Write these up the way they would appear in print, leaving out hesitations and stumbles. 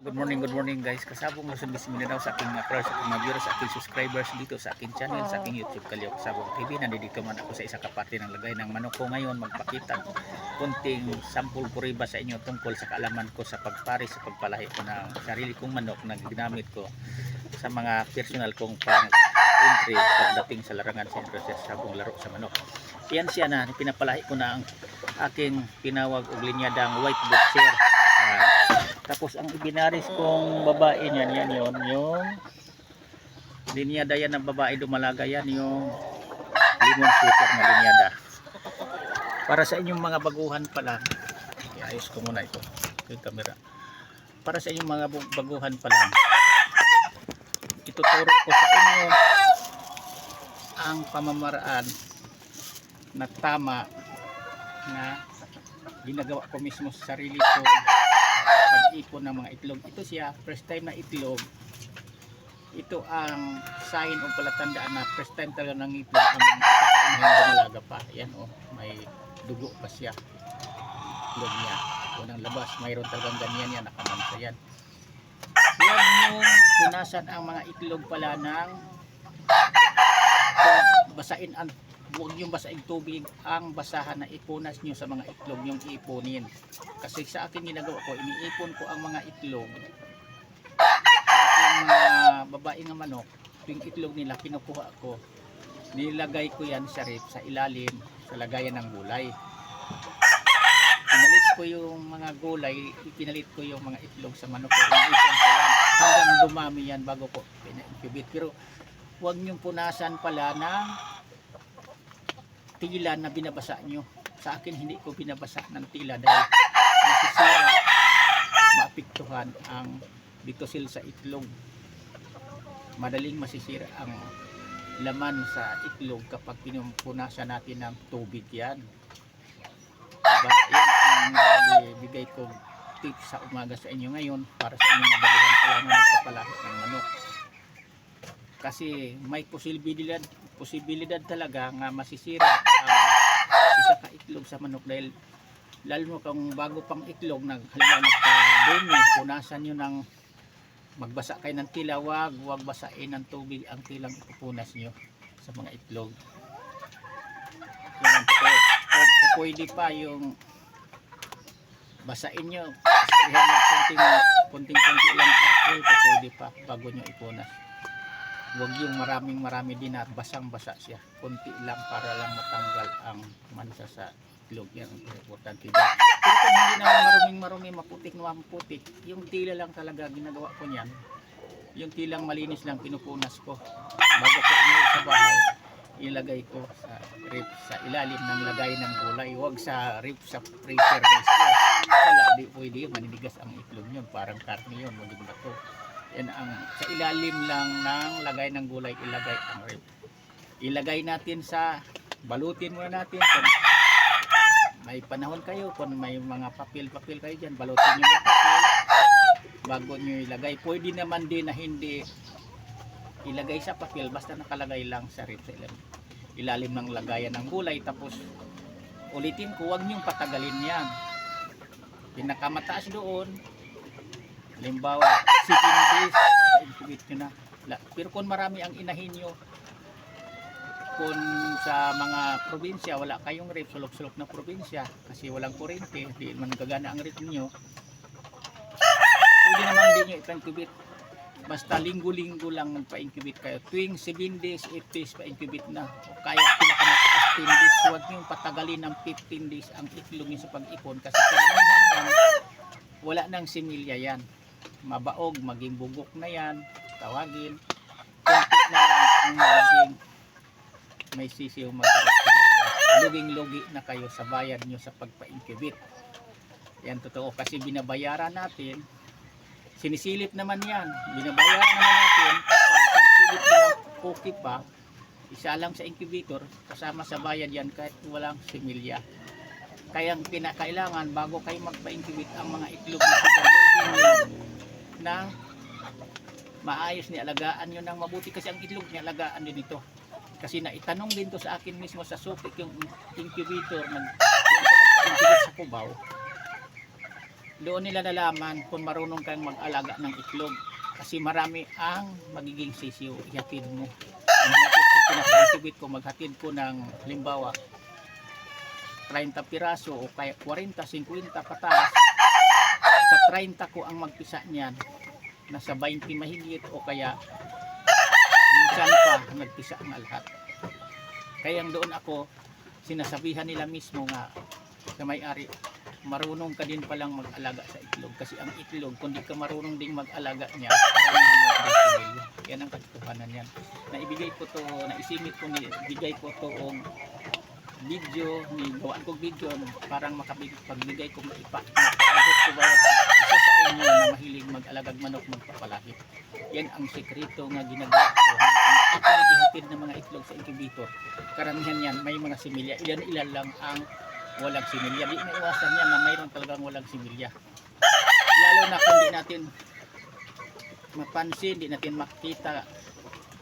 Good morning guys. Kasabong Luzon, Mindanao sa aking mga sa aking mga viewers, sa aking subscribers dito sa aking channel, sa aking YouTube Kalyo Kasabong TV. Nandito man ako sa isa kaparte ng lagay ng manok ko ngayon. Magpakita kunting sample puriba sa inyo tungkol sa kaalaman ko sa pagpari, sa pagpalahi ko ng sarili kong manok na ginamit ko sa mga personal kong pang entry pagdating sa larangan siyempre sa sabong laro sa manok. Yan siya na pinapalahi ko na ang aking pinawag og linyadang white boxer. Tapos ang ibinaris kong babae niyan, yan yun, yung linyada yan ng babae dumalaga, yan yung limon super na linyada. Para sa inyong mga baguhan pa lang, iayos ko muna ito, yung camera. Para sa inyong mga baguhan pa lang, ituturo ko sa inyo ang pamamaraan na tama na ginagawa ko mismo sa sarili ko pag-ipon ng mga itlog. Ito siya, first time na itlog. Ito ang sign o palatandaan na first time talaga ng itlog ang dumalaga pa. Yan o, may dugo pa siya. Itlog niya. Unang labas, mayroon talagang ganyan yan, nakamamsa yan. Huwag nyo punasan ang mga itlog pala ng basain ang huwag yung basaing tubig ang basahan na ipunas nyo sa mga itlog yung iipunin. Kasi sa akin ginagawa ko, iniipon ko ang mga itlog yung mga babae nga manok, yung itlog nila kinukuha ko, nilagay ko yan sa ref sa ilalim sa lagayan ng gulay. Pinalit ko yung mga gulay, pinalit ko yung mga itlog sa manok ko, iniipon ko yan hanggang dumami yan bago ko pina-incubate. Pero huwag nyong punasan pala ng tila na binabasa nyo. Sa akin hindi ko binabasa ng tila dahil masisira, maapektuhan ang bitosil sa itlog. Madaling masisira ang laman sa itlog kapag pinupunasan natin ng tubig yan. Diba? Yan ang bigay ko tips sa umaga sa inyo ngayon para sa inyong mabaguhan pa lang na nagpapalahit ng manok. Kasi may posibilidad talaga nga masisira ang isa ka itlog sa manok dahil lalo kung bago pang itlog nagdumi, punasan nyo ng magbasa kayo ng tila, wag basain ng tubig ang tilang ipupunas nyo sa mga itlog. Yan, pwede pa yung basain nyo konting lang pwede pa bago nyo ipunas. Huwag yung marami din at basang-basa siya. Kunti lang para lang matanggal ang mansa sa itlog. Yan ang importante dyan. Pero kung hindi naman maruming, maputik, yung tila lang talaga ginagawa ko niyan. Yung tilang malinis lang pinupunas ko. Bago ko umuwi sa bahay, ilagay ko sa ref sa ilalim ng lagay ng gulay. Huwag sa ref sa freezer mismo. Wala, di pwede yun. Maninigas ang itlog yun. Parang karne yun. Magiging bato. Yan ang sa ilalim lang ng lagay ng gulay, ilagay ang ref. Ilagay natin sa balutin muna natin kung may panahon kayo, kung may mga papel kayo dyan, balutin nyo ng papel bago nyo ilagay. Pwede naman din na hindi ilagay sa papel, basta nakalagay lang sa ref sa ilalim ng lagayan ng gulay. Tapos ulitin ko, huwag nyong patagalin yan. Pinakamataas doon, halimbawa 7 days, incubate nyo na. Pero kung marami ang inahin nyo, kung sa mga probinsya wala kayong ref, sulok-sulok na probinsya kasi walang kuryente, di man gagana ang ref nyo, pwede naman din nyo ipa-incubate. Basta linggo-linggo lang magpa-incubate kayo. Tuwing 7 days, 8 days pa-incubate na. O kaya pinakamataas 10 days. Huwag nyo patagalin ng 15 days ang itlog nyo sa pag-ipon kasi karamihan yan, wala nang similya yan. Mabaog, maging bugok na yan, tawagin. Kunti na lang ang maging may sisiw magkakasimilya. Luging-lugi na kayo sa bayad nyo sa pagpa-incubate. Yan totoo kasi binabayaran natin. Sinisilip naman yan. Binabayaran naman natin. Kapag silip na okay pa, isa lang sa incubator, kasama sa bayad yan kahit walang similya. Kaya kinakailangan bago kayo magpa-incubate ang mga itlog na siguraduhin nyo na maayos ni alagaan nyo ng mabuti kasi ang itlog ni alagaan din ito. Kasi naitanong din to sa akin mismo sa Subic yung incubator nag-incubate sa Cubao. doon nila nalaman kung marunong kang mag-alaga ng itlog. Kasi marami ang magiging sisiyo, ihatid mo. Ang hatid ko, pinaka-activate ko, maghatid ko ng halimbawa 30 piraso o kaya 40, 50 pataas. Sa 30 ko ang magpisa niyan, nasa 20 mahigit o kaya minsan pa nagpisa ang lahat. Kaya doon ako, sinasabihan nila mismo nga sa may-ari, marunong ka din palang mag-alaga sa itlog. Kasi ang itlog, kung di ka marunong ding mag-alaga niya, yan ang katotohanan yan. Naibigay ko to, naisimit ko, bigay ko to video, gawaan ko video, parang pagbigay ko maipa. Abot ko bawat isa sa inyo na mahilig mag-alagag manok, magpapalaki. Yan ang sekreto nga ginagawa ko. Ang ihatid ng mga itlog sa incubator, karamihan yan, may mga similya. Ilan-ilan lang ang walang similya. Di maiwasan yan na mayroon talagang walang similya. Lalo na kung di natin mapansin, di natin makita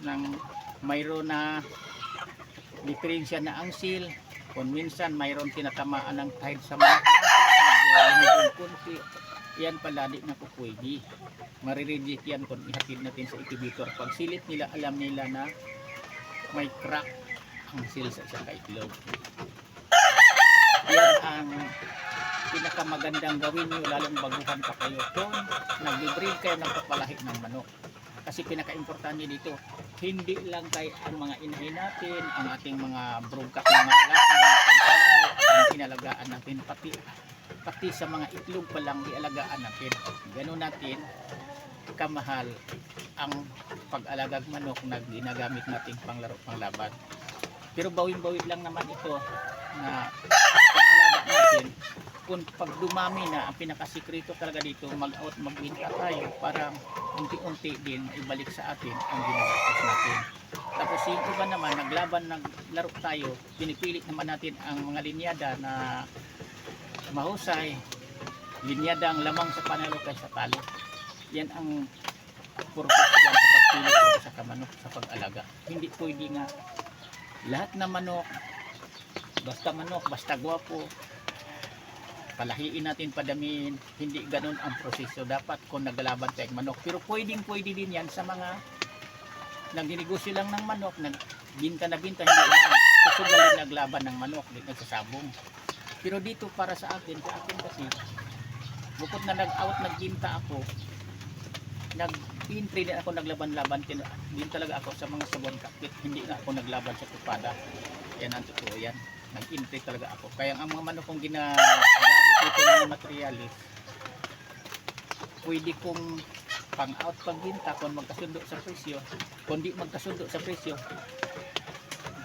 ng mayroon na diferensya na ang seal. Kung minsan mayroon tinatamaan ng tide sa mga kunti, yan pala di na po pwede. Marireject yan kung ihatid natin sa incubator. Pag silit nila, alam nila na may crack ang seal sa isang itlog. Yan ang pinakamagandang gawin nyo, lalong baguhan pa kayo kung nag-breed kayo ng papalahi ng manok. Kasi pinaka-importante dito, hindi lang kay ang mga inahin natin, ang ating mga broadcast ng mga laki ng pagpalahi, ang inalagaan natin, pati sa mga itlog pa lang ialagaan natin. Ganun natin kamahal ang pag-alagag manok na ginagamit nating panglaro, panglaban. Pero bawin-bawin lang naman ito na pag-alaga natin. Kung pag dumami na, ang pinakasikreto talaga dito, mag-out, magbinta tayo para unti-unti din ibalik sa atin ang ginagastos natin. Tapos yung iba naman, naglaban, naglaro tayo, pinipilit naman natin ang mga linyada na mahusay, linyada ang lamang sa panalo kaysa talo. Yan ang purpose dyan sa pagpili sa kamanok sa pag-alaga. Hindi pwede nga lahat na manok, basta gwapo, palahiin natin, padamin. Hindi ganun ang proseso. Dapat kung naglalaban tayo manok. Pero pwede din yan sa mga nagninegosyo lang ng manok, nagbinta na binta, hindi lang susugalin naglaban ng manok, hindi nagsasabong. Pero dito para sa akin kasi, bukod na nag-out, nagbinta ako, nag-entry din ako, naglaban-laban din talaga ako sa mga sabon kapit. Hindi na ako naglaban sa tupada. Yan ang totoo yan. Nag-entry talaga ako. Kaya ang mga manok kong ginagamit dito ng materialis, pwede kong pang-out pagbinta kung magkasundo sa presyo. Kung di magkasundo sa presyo,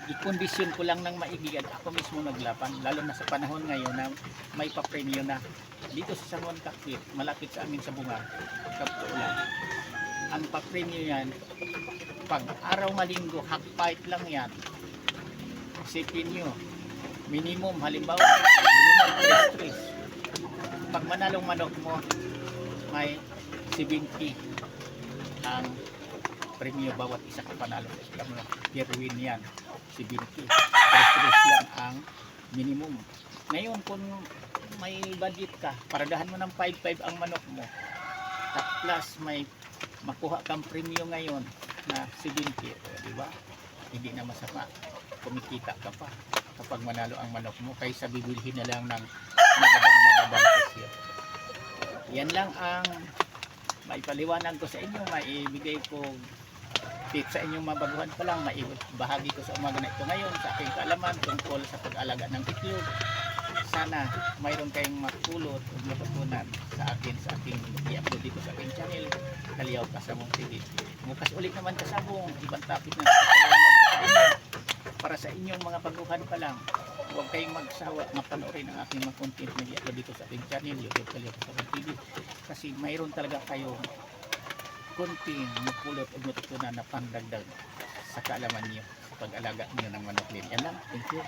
i-condition ko lang ng maigigan. Ako mismo naglaban. Lalo na sa panahon ngayon na may pa-premyo na. Dito sa San Juan Kakit, malapit sa amin sa bunga, Kaptulan. Ang pa-premyo yan, pag araw malinggo, half-fight lang yan. Isipin nyo, minimum, halimbawa, minimum 3-3. Pag manalong manok mo, may 70 ang premyo bawat isa ka panalo. Per win yan, 70. 3-3 lang ang minimum. Ngayon, kung may budget ka, paradahan mo ng 5-5 ang manok mo, plus may makuha kang premyo ngayon na 70, di ba? Hindi na masama, kumikita ka pa kapag manalo ang manok mo kaysa bibilhin na lang ng mababang presyo. Yan lang ang maipaliwanag ko sa inyo, maibigay ko tips sa inyong mabaguhan pa lang, maibahagi ko sa umaga na ito ngayon sa aking kaalaman tungkol sa pag-alaga ng itlog. Sana mayroon kayong matulot o matutunan sa akin sa aking i-upload dito sa aking channel, Kaliyaw Kasabong TV. Bukas ulit naman kasabong, ibang topic na pagpaliwanag ko sa inyo. Para sa inyong mga baguhan pa lang, huwag kayong magsawa mapanoorin ang aking mga content na i-upload dito sa aking channel, YouTube Kaliyaw Kasabong TV. Kasi mayroon talaga kayong konting mapulot o matutunan na pandagdag sa kaalaman niyo sa pag-alaga niyo ng manok din. Yan lang. Thank you.